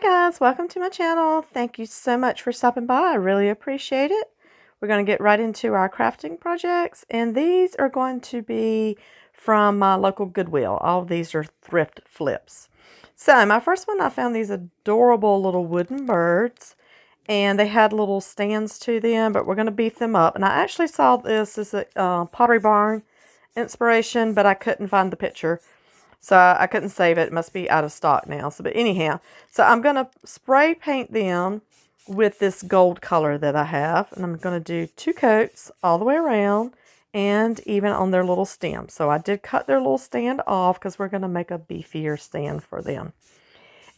guys, welcome to my channel. Thank you so much for stopping by. I really appreciate it. We're going to get right into our crafting projects, and these are going to be from my local Goodwill. All of these are thrift flips. So my first one, I found these adorable little wooden birds, and they had little stands to them, but we're going to beef them up. And I actually saw this as a Pottery Barn inspiration, but I couldn't find the picture. So I couldn't save it. It must be out of stock now. So, but anyhow, so I'm going to spray paint them with this gold color that I have. And I'm going to do 2 coats all the way around and even on their little stem. So I did cut their little stand off because we're going to make a beefier stand for them.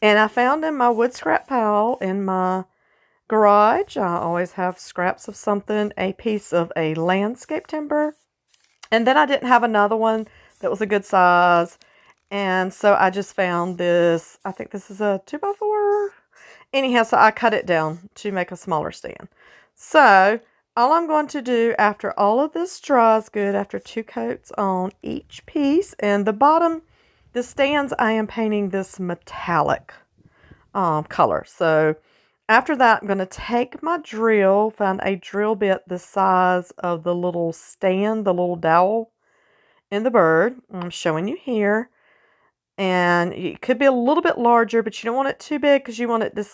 And I found in my wood scrap pile in my garage, I always have scraps of something, a piece of a landscape timber. And then I didn't have another one that was a good size. And so I just found this, I think this is a 2x4. Anyhow, so I cut it down to make a smaller stand. So all I'm going to do after all of this dries good, after 2 coats on each piece, and the bottom, the stands, I am painting this metallic color. So after that, I'm going to take my drill, find a drill bit the size of the little stand, the little dowel in the bird. I'm showing you here. And it could be a little bit larger, but you don't want it too big because you want it to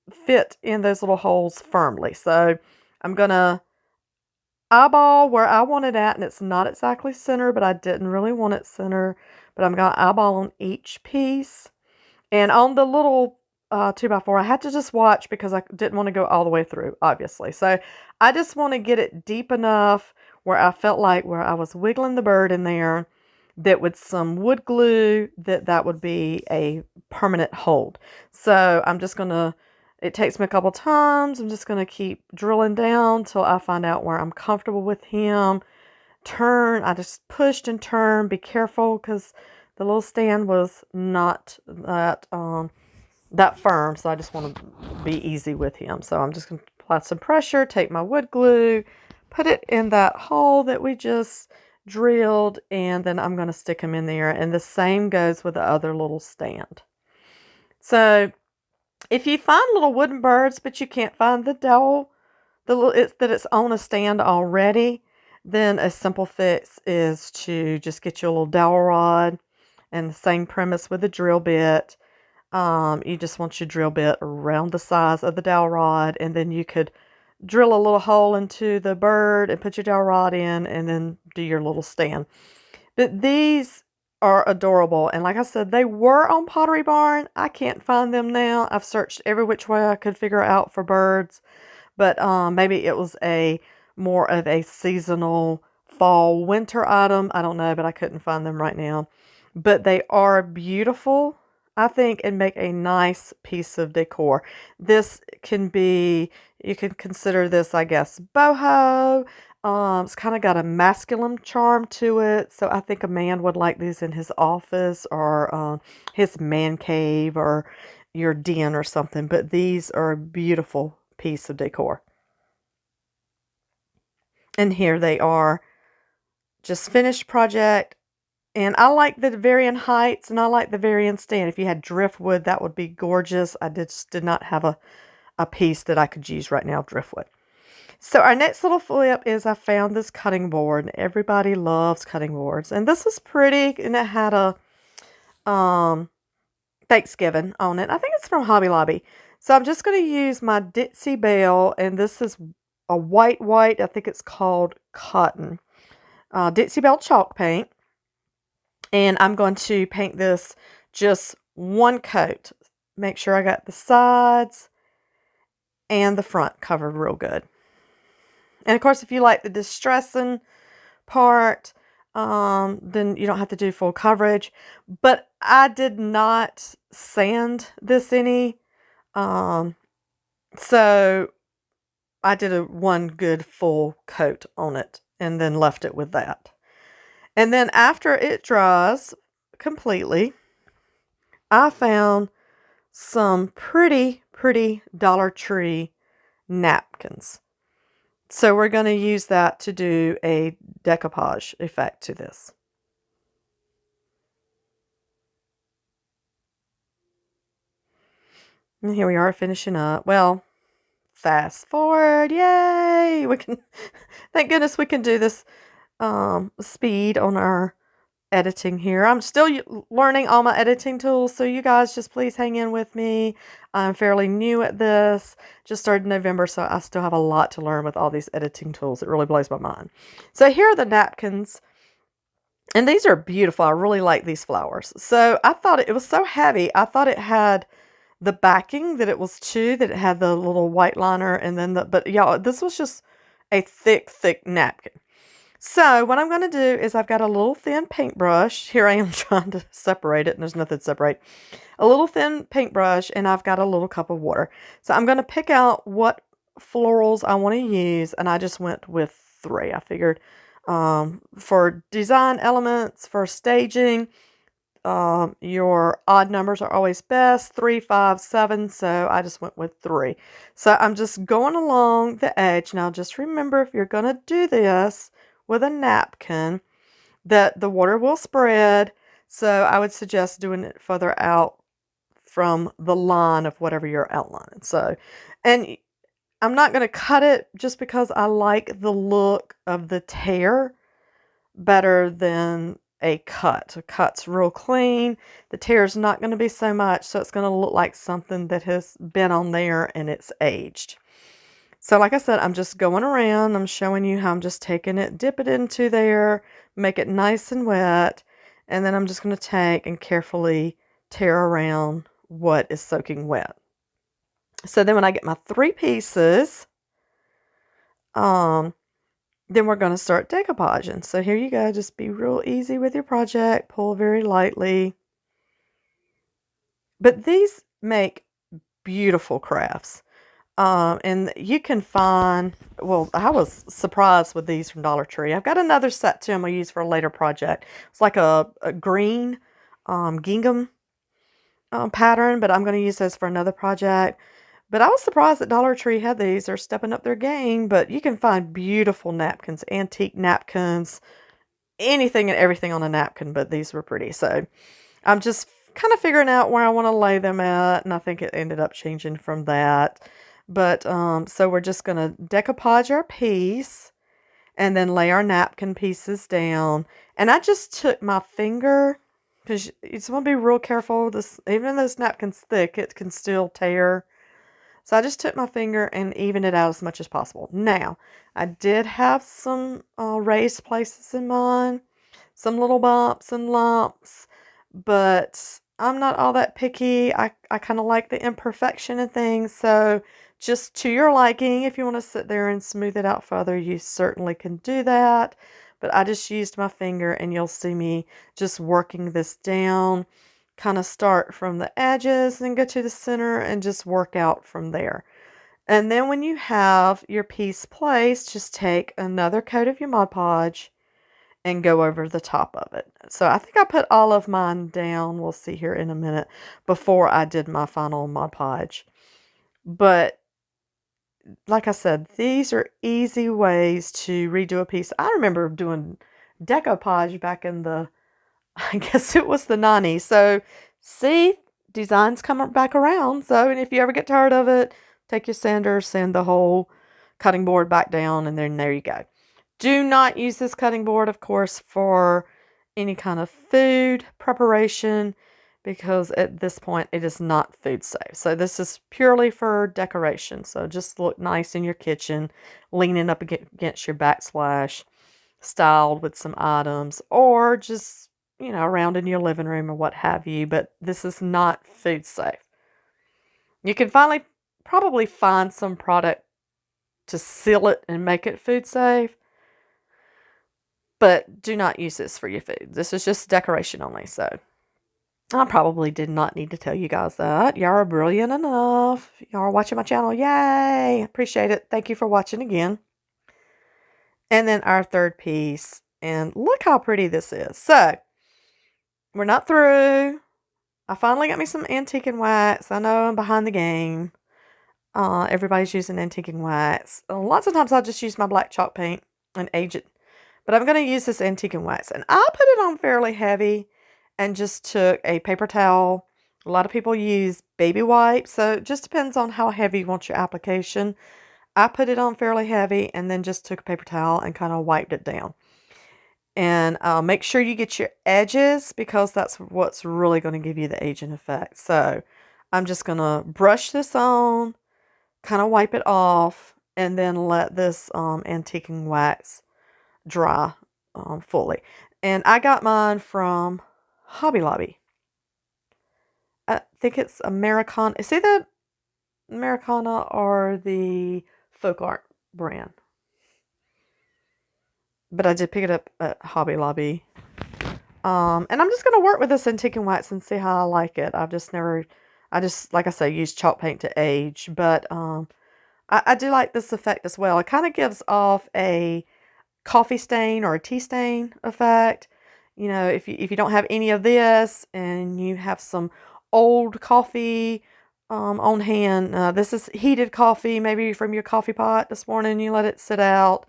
fit in those little holes firmly. So I'm going to eyeball where I want it at, and it's not exactly center, but I didn't really want it center. But I'm going to eyeball on each piece. And on the little 2x4, I had to just watch because I didn't want to go all the way through, obviously. So I just want to get it deep enough where I felt like where I was wiggling the bird in there, that with some wood glue, that would be a permanent hold. So I'm just going to, it takes me a couple times. I'm just going to keep drilling down till I find out where I'm comfortable with him. Turn, I just pushed and turned. Be careful because the little stand was not that firm. So I just want to be easy with him. So I'm just going to apply some pressure, take my wood glue, put it in that hole that we just drilled, and then I'm going to stick them in there. And the same goes with the other little stand. So if you find little wooden birds but you can't find the dowel, that it's on a stand already, then a simple fix is to just get your little dowel rod, and the same premise with the drill bit. You just want your drill bit around the size of the dowel rod, and then you could drill a little hole into the bird and put your dowel rod in, and then do your little stand. But these are adorable, and like I said, they were on Pottery Barn. I can't find them now. I've searched every which way I could figure out for birds, but maybe it was more of a seasonal fall winter item. I don't know, but I couldn't find them right now. But they are beautiful, I think, and make a nice piece of decor. This can be, you can consider this, I guess, boho. It's kind of got a masculine charm to it. So I think a man would like these in his office or his man cave or your den or something. But these are a beautiful piece of decor. And here they are, just finished project. And I like the varying heights, and I like the varying stand. If you had driftwood, that would be gorgeous. I just did not have a piece that I could use right now of driftwood. So our next little flip is I found this cutting board, and everybody loves cutting boards. And this was pretty, and it had a Thanksgiving on it. I think it's from Hobby Lobby. So I'm just going to use my Ditsy Belle, and this is a white. I think it's called Cotton. Ditsy Belle chalk paint. And I'm going to paint this just 1 coat. Make sure I got the sides and the front covered real good. And of course, if you like the distressing part, then you don't have to do full coverage. But I did not sand this any. So I did 1 good full coat on it and then left it with that. And then after it dries completely, I found some pretty Dollar Tree napkins. So we're going to use that to do a decoupage effect to this. And here we are finishing up. Well, fast forward. Yay! We can, thank goodness we can do this speed on our editing here. I'm still learning all my editing tools, so you guys just please hang in with me. I'm fairly new at this. Just started in November, so I still have a lot to learn with all these editing tools. It really blows my mind. So here are the napkins. And these are beautiful. I really like these flowers. So I thought it was so heavy. I thought it had the backing, that it was that it had the little white liner, and then but y'all, this was just a thick, thick napkin. So what I'm going to do is I've got a little thin paintbrush. Here I am trying to separate it, and there's nothing to separate. A little thin paintbrush, and I've got a little cup of water. So I'm going to pick out what florals I want to use, and I just went with 3. I figured for design elements, for staging, your odd numbers are always best, 3, 5, 7, so I just went with 3. So I'm just going along the edge. Now just remember, if you're going to do this with a napkin, that the water will spread, so I would suggest doing it further out from the line of whatever you're outlining. So, and I'm not going to cut it just because I like the look of the tear better than a cut. A cut's real clean. The tear is not going to be so much, so it's going to look like something that has been on there and it's aged. So like I said, I'm just going around. I'm showing you how I'm just taking it, dip it into there, make it nice and wet, and then I'm just going to take and carefully tear around what is soaking wet. So then when I get my 3 pieces, then we're going to start decoupaging. So here you go. Just be real easy with your project. Pull very lightly. But these make beautiful crafts. And you can find, well, I was surprised with these from Dollar Tree. I've got another set too I'm going to use for a later project. It's like a green gingham pattern, but I'm going to use those for another project. But I was surprised that Dollar Tree had these. They're stepping up their game, but you can find beautiful napkins, antique napkins, anything and everything on a napkin, but these were pretty. So I'm just kind of figuring out where I want to lay them at, and I think it ended up changing from that. But so we're just going to decoupage our piece and then lay our napkin pieces down. And I just took my finger, because you just want to be real careful. This, even though this napkin's thick, it can still tear. So I just took my finger and evened it out as much as possible. Now, I did have some raised places in mine, some little bumps and lumps, but I'm not all that picky. I kind of like the imperfection of things, so just to your liking, if you want to sit there and smooth it out further, you certainly can do that. But I just used my finger, and you'll see me just working this down. Kind of start from the edges and go to the center and just work out from there. And then when you have your piece placed, just take another coat of your Mod Podge and go over the top of it. So I think I put all of mine down, we'll see here in a minute, before I did my final Mod Podge. But like I said, these are easy ways to redo a piece. I remember doing decoupage back in the, I guess it was the 90s. So see, designs come back around. So, and if you ever get tired of it, take your sander, sand the whole cutting board back down, and then there you go. Do not use this cutting board, of course, for any kind of food preparation, because at this point it is not food safe. So this is purely for decoration. So just look nice in your kitchen, leaning up against your backsplash, styled with some items, or just, you know, around in your living room or what have you. But this is not food safe. You can probably find some product to seal it and make it food safe, but do not use this for your food. This is just decoration only. So I probably did not need to tell you guys that. Y'all are brilliant enough. Y'all are watching my channel. Yay! Appreciate it. Thank you for watching again. And then our third piece. And look how pretty this is. So, we're not through. I finally got me some antique and wax. I know I'm behind the game. Everybody's using antique and wax. Lots of times I'll just use my black chalk paint and age it. But I'm going to use this antique and wax. And I put it on fairly heavy and just took a paper towel A lot of people use baby wipes, so it just depends on how heavy you want your application. I put it on fairly heavy and then just took a paper towel and kind of wiped it down. And make sure you get your edges because that's what's really going to give you the aging effect. So I'm just going to brush this on, kind of wipe it off, and then let this antiquing wax dry fully. And I got mine from Hobby Lobby. I think it's Americana. Is it the Americana or the Folk Art brand? But I did pick it up at Hobby Lobby. And I'm just going to work with this antique and wax and see how I like it. I just, like I say, use chalk paint to age. But I do like this effect as well. It kind of gives off a coffee stain or a tea stain effect. You know, if you don't have any of this and you have some old coffee on hand, this is heated coffee, maybe from your coffee pot this morning, you let it sit out.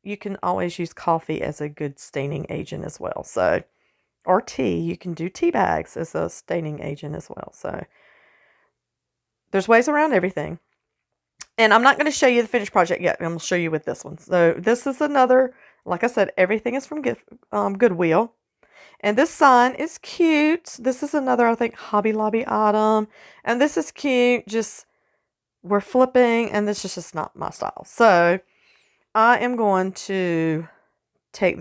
You can always use coffee as a good staining agent as well. So, or tea, you can do tea bags as a staining agent as well. So, there's ways around everything. And I'm not going to show you the finished project yet. I'm going to show you with this one. So, this is another, like I said, everything is from Goodwill. And this sign is cute. This is another, I think, Hobby Lobby item. And this is cute. Just, we're flipping, and this is just not my style. So, I am going to take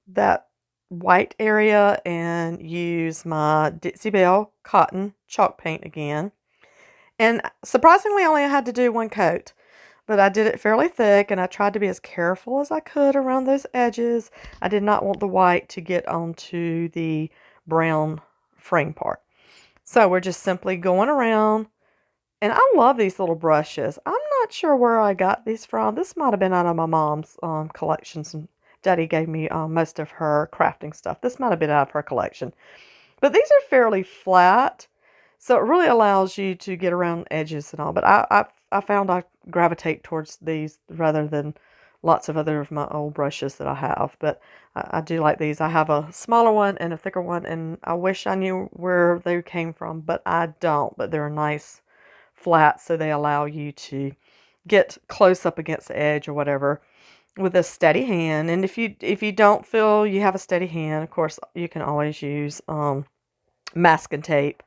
that white area and use my Dixie Belle cotton chalk paint again. And surprisingly, I only had to do one coat, but I did it fairly thick, and I tried to be as careful as I could around those edges. I did not want the white to get onto the brown frame part. So we're just simply going around. And I love these little brushes. I'm not sure where I got these from. This might have been out of my mom's collections. Daddy gave me most of her crafting stuff. This might have been out of her collection. But these are fairly flat, so it really allows you to get around edges and all. But I found I gravitate towards these rather than lots of other of my old brushes that I have. But I do like these. I have a smaller one and a thicker one, and I wish I knew where they came from, but I don't. But they're nice flat, so they allow you to get close up against the edge or whatever with a steady hand. And if you don't feel you have a steady hand, of course you can always use masking tape.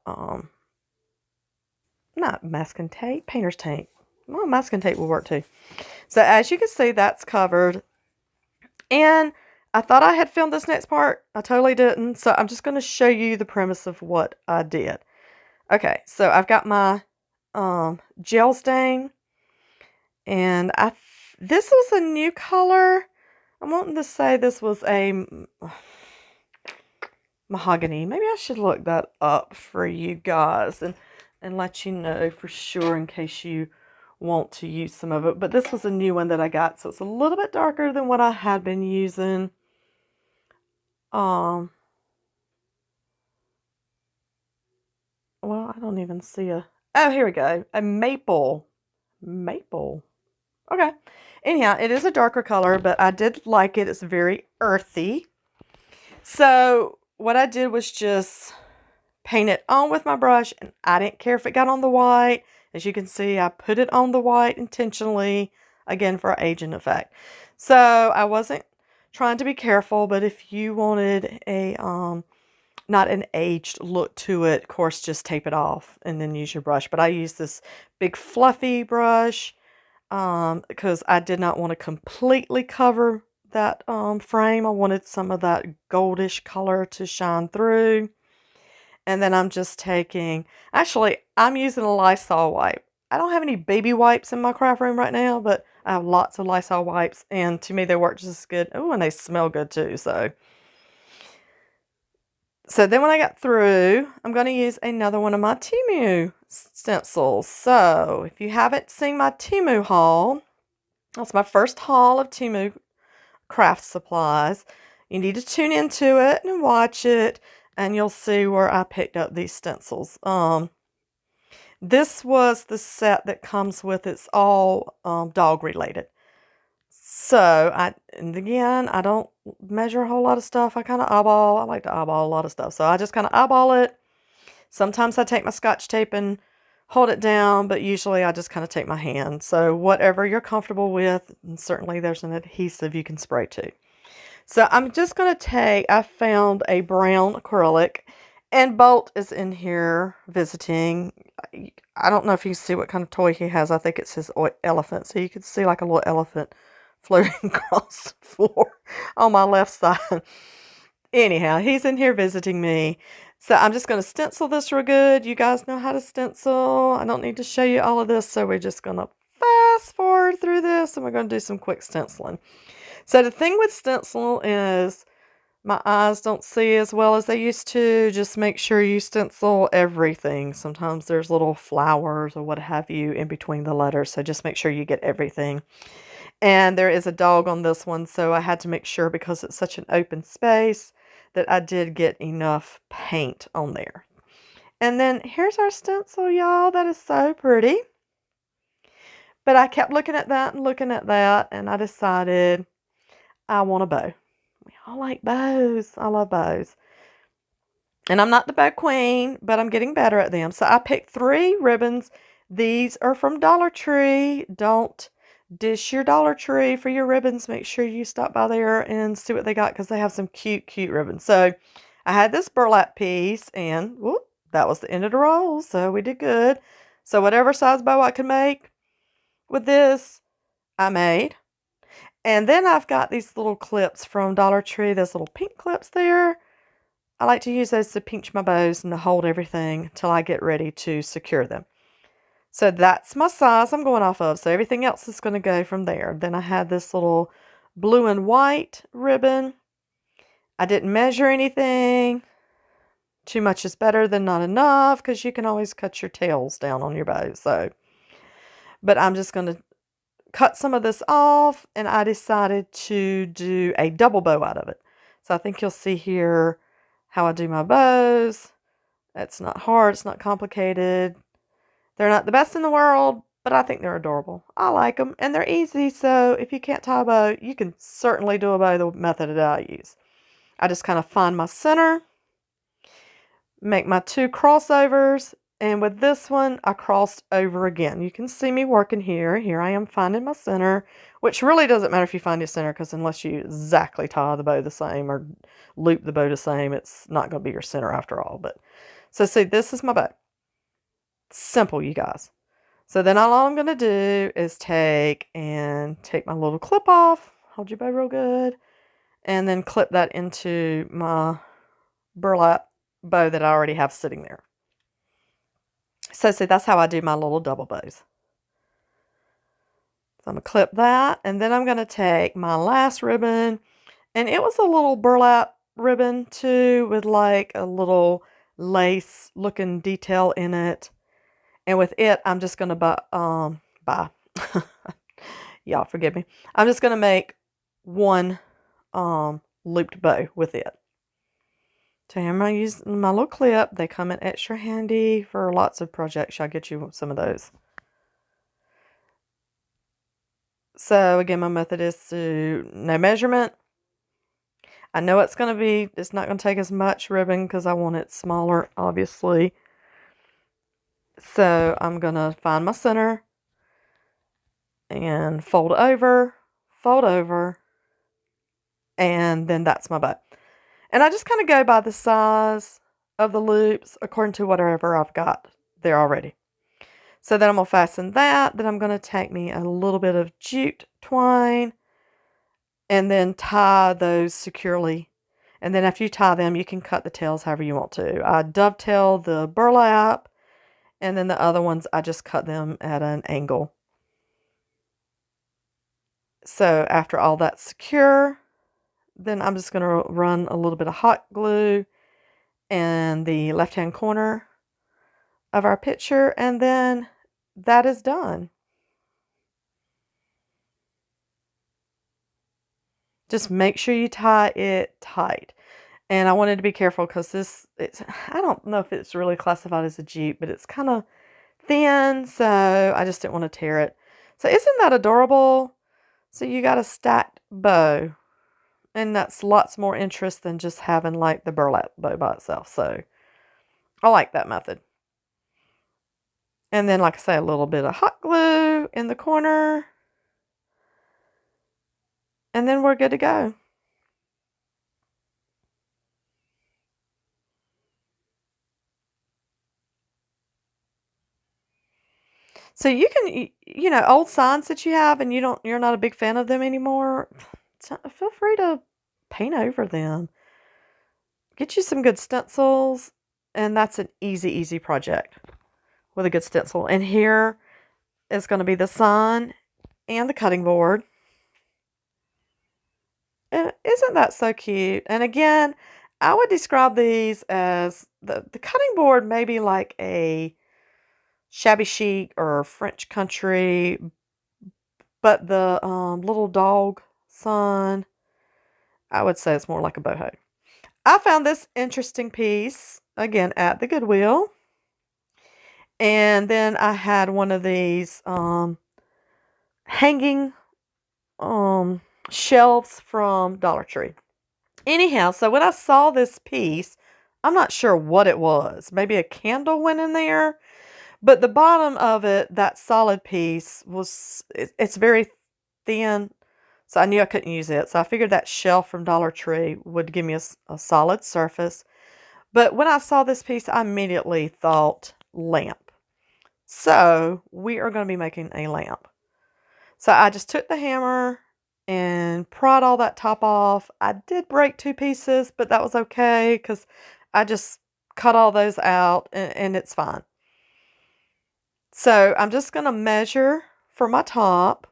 Not masking tape, painter's tape. Well, masking tape will work too. So as you can see, that's covered. And I thought I had filmed this next part. I totally didn't. So I'm just going to show you the premise of what I did. Okay, so I've got my gel stain, and this was a new color. I'm wanting to say this was a mahogany. Maybe I should look that up for you guys and let you know for sure in case you want to use some of it. But this was a new one that I got, so it's a little bit darker than what I had been using. Well, I don't even see oh, here we go. A maple. Maple. Okay. Anyhow, it is a darker color, but I did like it. It's very earthy. So what I did was just paint it on with my brush, and I didn't care if it got on the white. As you can see, I put it on the white intentionally, again, for aging effect. So I wasn't trying to be careful, but if you wanted a not an aged look to it, of course, just tape it off and then use your brush. But I used this big fluffy brush because I did not want to completely cover that frame. I wanted some of that goldish color to shine through. And then I'm just taking, actually, I'm using a Lysol wipe. I don't have any baby wipes in my craft room right now, but I have lots of Lysol wipes, and to me they work just as good. Oh, and they smell good too, So then when I got through, I'm going to use another one of my Temu stencils. So if you haven't seen my Temu haul, that's my first haul of Temu craft supplies. You need to tune into it and watch it, and you'll see where I picked up these stencils. This was the set that comes with, it's all dog related. So, and again, I don't measure a whole lot of stuff. I kind of eyeball. I like to eyeball a lot of stuff. So I just kind of eyeball it. Sometimes I take my Scotch tape and hold it down, but usually I just kind of take my hand. So whatever you're comfortable with, and certainly there's an adhesive you can spray too. So I'm just going to I found a brown acrylic, and Bolt is in here visiting. I don't know if you can see what kind of toy he has. I think it's his elephant. So you can see like a little elephant floating across the floor on my left side. Anyhow, he's in here visiting me. So I'm just going to stencil this real good. You guys know how to stencil. I don't need to show you all of this. So we're just going to fast forward through this, and we're going to do some quick stenciling. So the thing with stencil is my eyes don't see as well as they used to. Just make sure you stencil everything. Sometimes there's little flowers or what have you in between the letters. So just make sure you get everything. And there is a dog on this one, so I had to make sure, because it's such an open space, that I did get enough paint on there. And then here's our stencil, y'all. That is so pretty. But I kept looking at that and looking at that, and I decided I want a bow. We all like bows. I love bows. And I'm not the bow queen, but I'm getting better at them. So I picked 3 ribbons. These are from Dollar Tree. Don't dish your Dollar Tree for your ribbons. Make sure you stop by there and see what they got, because they have some cute, cute ribbons. So I had this burlap piece, and whoop, that was the end of the roll. So we did good. So whatever size bow I could make with this, I made. And then I've got these little clips from Dollar Tree, those little pink clips there. I like to use those to pinch my bows and to hold everything until I get ready to secure them. So that's my size I'm going off of. So everything else is going to go from there. Then I had this little blue and white ribbon. I didn't measure anything. Too much is better than not enough, because you can always cut your tails down on your bow. But I'm just going to cut some of this off, and I decided to do a double bow out of it. So I think you'll see here how I do my bows. It's not hard, it's not complicated. They're not the best in the world, but I think they're adorable. I like them, and they're easy, so if you can't tie a bow, you can certainly do a bow the method that I use. I just kind of find my center, make my 2 crossovers, and with this one, I crossed over again. You can see me working here. Here I am finding my center, which really doesn't matter if you find your center, because unless you exactly tie the bow the same or loop the bow the same, it's not going to be your center after all. But so see, this is my bow. Simple, you guys. So then all I'm going to do is take my little clip off. Hold your bow real good. And then clip that into my burlap bow that I already have sitting there. So see, that's how I do my little double bows. So I'm going to clip that, and then I'm going to take my last ribbon, and it was a little burlap ribbon too, with like a little lace looking detail in it. And with it, I'm just going to buy. Y'all forgive me. I'm just going to make one looped bow with it. So here I'm using my little clip. They come in extra handy for lots of projects. I'll get you some of those. So again, my method is to no measurement. I know it's not going to take as much ribbon because I want it smaller, obviously. So I'm going to find my center and fold over, and then that's my bow. And I just kind of go by the size of the loops according to whatever I've got there already. So then I'm going to fasten that. Then I'm going to take me a little bit of jute twine and then tie those securely. And then after you tie them, you can cut the tails however you want to. I dovetail the burlap, and then the other ones, I just cut them at an angle. So after all that's secure, then I'm just going to run a little bit of hot glue in the left-hand corner of our picture, and then that is done. Just make sure you tie it tight. And I wanted to be careful because I don't know if it's really classified as a jute, but it's kind of thin, so I just didn't want to tear it. So isn't that adorable? So you got a stacked bow, and that's lots more interest than just having like the burlap bow by itself. So I like that method. And then, like I say, a little bit of hot glue in the corner. And then we're good to go. So you can, old signs that you have and you're not a big fan of them anymore, feel free to paint over them. Get you some good stencils, and that's an easy, easy project with a good stencil. And here is going to be the sign and the cutting board. And isn't that so cute? And again, I would describe these as the cutting board maybe like a shabby chic or French country, but the little dog sign, I would say it's more like a boho. I found this interesting piece again at the Goodwill. And then I had one of these hanging shelves from Dollar Tree. Anyhow, so when I saw this piece, I'm not sure what it was. Maybe a candle went in there. But the bottom of it, that solid piece, it's very thin. So I knew I couldn't use it. So I figured that shelf from Dollar Tree would give me a solid surface. But when I saw this piece, I immediately thought lamp. So we are going to be making a lamp. So I just took the hammer and pried all that top off. I did break 2 pieces, but that was okay because I just cut all those out and it's fine. So I'm just going to measure for my top.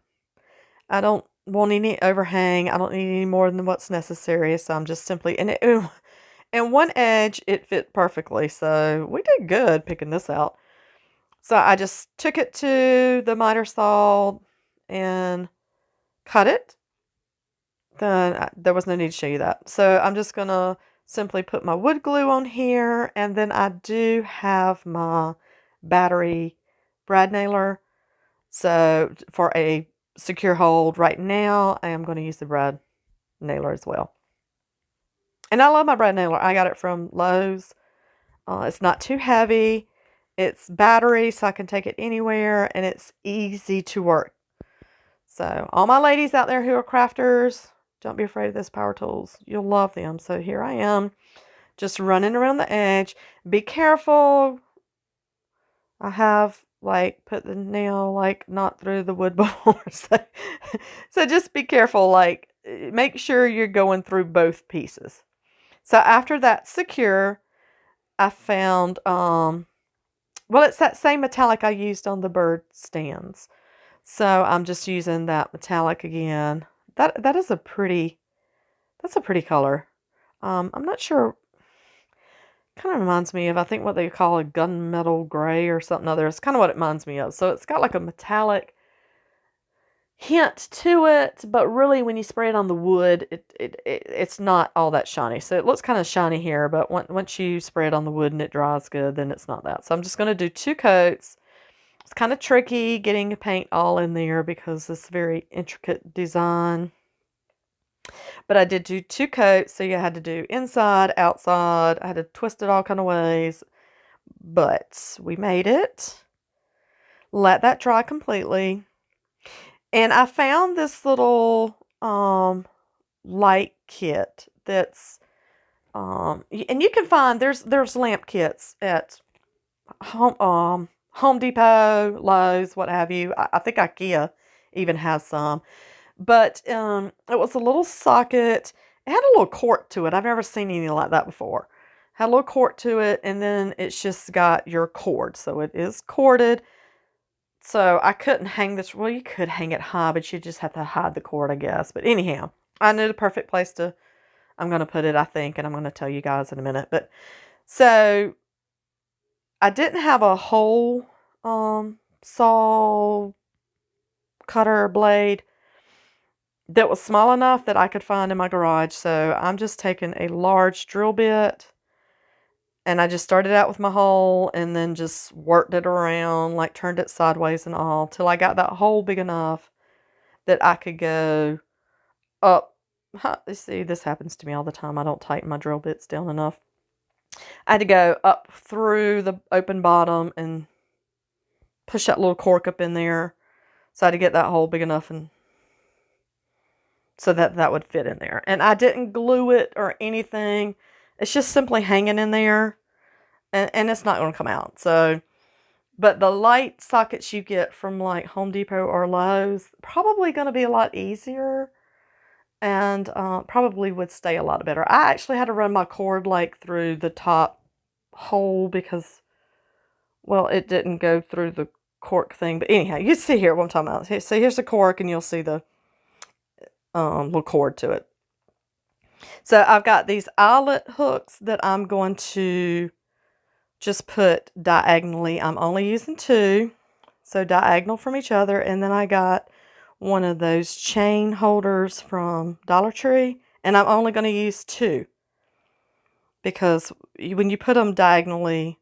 I don't want any overhang. I don't need any more than what's necessary. So I'm just simply, and one edge, it fit perfectly. So we did good picking this out. So I just took it to the miter saw and cut it. Then there was no need to show you that. So I'm just going to simply put my wood glue on here. And then I do have my battery brad nailer. So for a secure hold right now, I am going to use the brad nailer as well. And I love my brad nailer. I got it from Lowe's. It's not too heavy. It's battery, so I can take it anywhere, and it's easy to work. So all my ladies out there who are crafters, don't be afraid of this power tools. You'll love them. So here I am, just running around the edge. Be careful. I have put the nail not through the wood before. So just be careful. Make sure you're going through both pieces. So after that's secure, I found it's that same metallic I used on the bird stands. So I'm just using that metallic again. That's a pretty color. I'm not sure. Kind of reminds me of, I think, what they call a gunmetal gray or something other. It's kind of what it reminds me of. So it's got like a metallic hint to it, but really when you spray it on the wood, it's not all that shiny. So it looks kind of shiny here, but once you spray it on the wood and it dries good, then it's not that. So I'm just going to do 2 coats. It's kind of tricky getting the paint all in there because it's a very intricate design. But I did do 2 coats, so you had to do inside, outside. I had to twist it all kind of ways. But we made it. Let that dry completely. And I found this little light kit that's and you can find there's lamp kits at Home Depot, Lowe's, what have you. I think IKEA even has some. But it was a little socket. It had a little cord to it. I've never seen anything like that before. Had a little cord to it, and then it's just got your cord. So it is corded. So I couldn't hang this. Well, you could hang it high, but you just have to hide the cord, I guess. But anyhow, I knew the perfect place I'm going to put it, I think, and I'm going to tell you guys in a minute. But so I didn't have a whole saw cutter blade that was small enough that I could find in my garage. So I'm just taking a large drill bit, and I just started out with my hole and then just worked it around, turned it sideways and all, till I got that hole big enough that I could go up. You see, this happens to me all the time. I don't tighten my drill bits down enough. I had to go up through the open bottom and push that little cork up in there. So I had to get that hole big enough and so that that would fit in there. And I didn't glue it or anything. It's just simply hanging in there, and it's not going to come out. So, but the light sockets you get from like Home Depot or Lowe's probably going to be a lot easier and probably would stay a lot better. I actually had to run my cord like through the top hole because, well, it didn't go through the cork thing. But anyhow, you see here what I'm talking about. So here's the cork, and you'll see the little cord to it. So I've got these eyelet hooks that I'm going to just put diagonally. I'm only using 2, so diagonal from each other. And then I got one of those chain holders from Dollar Tree, and I'm only going to use 2 because when you put them diagonally,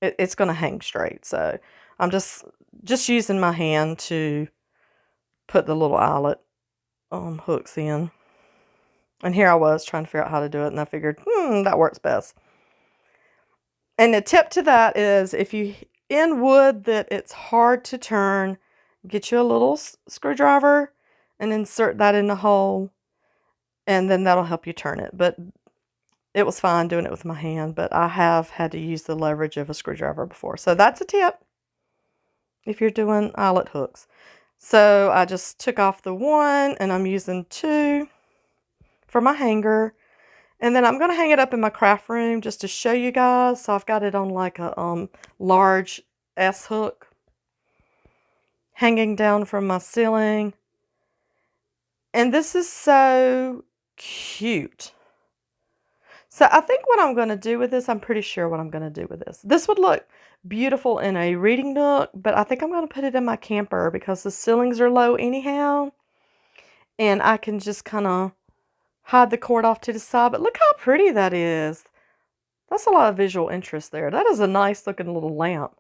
it's going to hang straight. So I'm just using my hand to put the little eyelet hooks in. And here I was trying to figure out how to do it, and I figured, that works best. And the tip to that is if you in wood that it's hard to turn, get you a little screwdriver and insert that in the hole, and then that'll help you turn it. But it was fine doing it with my hand, but I have had to use the leverage of a screwdriver before. So that's a tip if you're doing eyelet hooks. So I just took off the 1, and I'm using 2 for my hanger. And then I'm going to hang it up in my craft room just to show you guys. So I've got it on like a large S hook hanging down from my ceiling. And this is so cute. So I think what I'm going to do with this, I'm pretty sure what I'm going to do with this. This would look beautiful in a reading nook, but I think I'm going to put it in my camper because the ceilings are low anyhow. And I can just kind of hide the cord off to the side. But look how pretty that is. That's a lot of visual interest there. That is a nice looking little lamp.